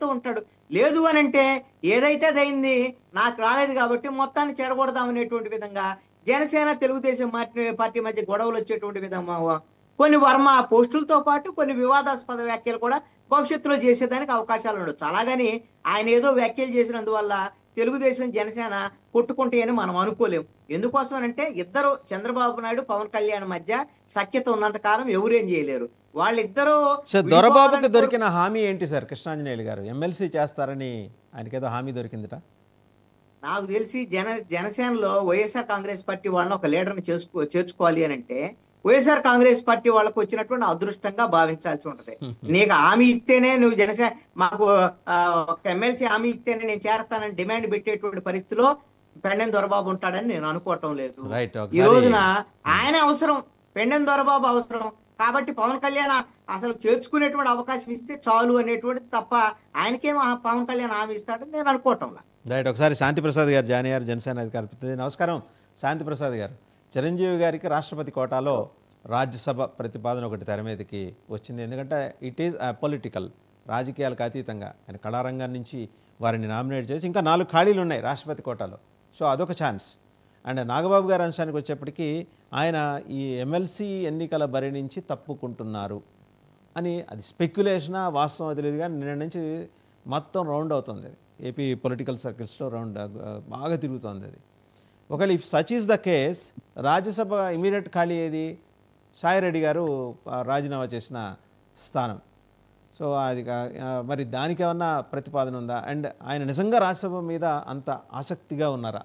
ఆలోచిస్తూ ఉంటాడు. లేదు అనంటే ఏదైతే అదయింది, నాకు రాలేదు కాబట్టి మొత్తాన్ని చెడగొడదాం అనేటువంటి విధంగా జనసేన, తెలుగుదేశం పార్టీ మధ్య గొడవలు వచ్చేటువంటి విధంగా కొన్ని వర్మ పోస్టులతో పాటు కొన్ని వివాదాస్పద వ్యాఖ్యలు కూడా భవిష్యత్తులో చేసేదానికి అవకాశాలు ఉండొచ్చు. అలాగని ఆయన ఏదో వ్యాఖ్యలు చేసినందువల్ల తెలుగుదేశం, జనసేన కొట్టుకుంటాయని మనం అనుకోలేము. ఎందుకోసం అంటే ఇద్దరు చంద్రబాబు నాయుడు, పవన్ కళ్యాణ్ మధ్య సఖ్యత ఉన్నంత కాలం ఎవరేం చేయలేరు. వాళ్ళిద్దరూ సార్ దొరబాబుకి దొరికిన హామీ ఏంటి సార్? కృష్ణాంజనేయులు గారు ఎమ్మెల్సీ చేస్తారని ఆయనకేదో హామీ దొరికిందిట. నాకు తెలిసి జనసేనలో వైఎస్ఆర్ కాంగ్రెస్ పార్టీ వాళ్ళని ఒక లీడర్ని చేర్చుకోవాలి అని అంటే వైఎస్ఆర్ కాంగ్రెస్ పార్టీ వాళ్ళకు వచ్చినటువంటి అదృష్టంగా భావించాల్సి ఉంటది. నీకు హామీ ఇస్తేనే నువ్వు జనసేన మాకు ఒక ఎమ్మెల్సీ హామీ ఇస్తేనే నేను చేరతానని డిమాండ్ పెట్టేటువంటి పరిస్థితిలో పెండెం దొరబాబు ఉంటాడని నేను అనుకోవటం లేదు. ఈ రోజున ఆయన అవసరం, పెండెం దొరబాబు అవసరం కాబట్టి పవన్ కళ్యాణ్ అసలు చేర్చుకునేటువంటి అవకాశం ఇస్తే చాలు అనేటువంటిది తప్ప ఆయనకేమో పవన్ కళ్యాణ్ హామీ ఇస్తాడని నేను అనుకోవటంలా. రైట్. ఒకసారి శాంతిప్రసాద్ గారు జాయిన్ అయ్యారు, జనసేన అధికారి. నమస్కారం శాంతిప్రసాద్ గారు. చిరంజీవి గారికి రాష్ట్రపతి కోటాలో రాజ్యసభ ప్రతిపాదన ఒకటి తెర మీదకి వచ్చింది. ఎందుకంటే ఇట్ ఈజ్ పొలిటికల్, రాజకీయాలకు అతీతంగా ఆయన కళారంగం నుంచి వారిని నామినేట్ చేసి ఇంకా 4 ఖాళీలు ఉన్నాయి రాష్ట్రపతి కోటాలో. సో అదొక ఛాన్స్. అండ్ నాగబాబు గారి అంశానికి వచ్చేప్పటికీ ఆయన ఈ ఎమ్మెల్సీ ఎన్నికల బరి నుంచి తప్పుకుంటున్నారు అని, అది స్పెక్యులేషనా వాస్తవం తెలియదు, కానీ నిన్న నుంచి మొత్తం రౌండ్ అవుతుంది. ఏపీ పొలిటికల్ సర్కిల్స్లో రౌండ్ బాగా తిరుగుతుంది అది. ఒకవేళ if such is the case, Rajya Sabha immediate ఖాళీ ఏది? సాయిరెడ్డి గారు రాజీనామా చేసిన స్థానం. సో అది మరి దానికి ఏమన్నా ప్రతిపాదన ఉందా? అండ్ ఆయన నిజంగా రాజ్యసభ మీద అంత ఆసక్తిగా ఉన్నారా?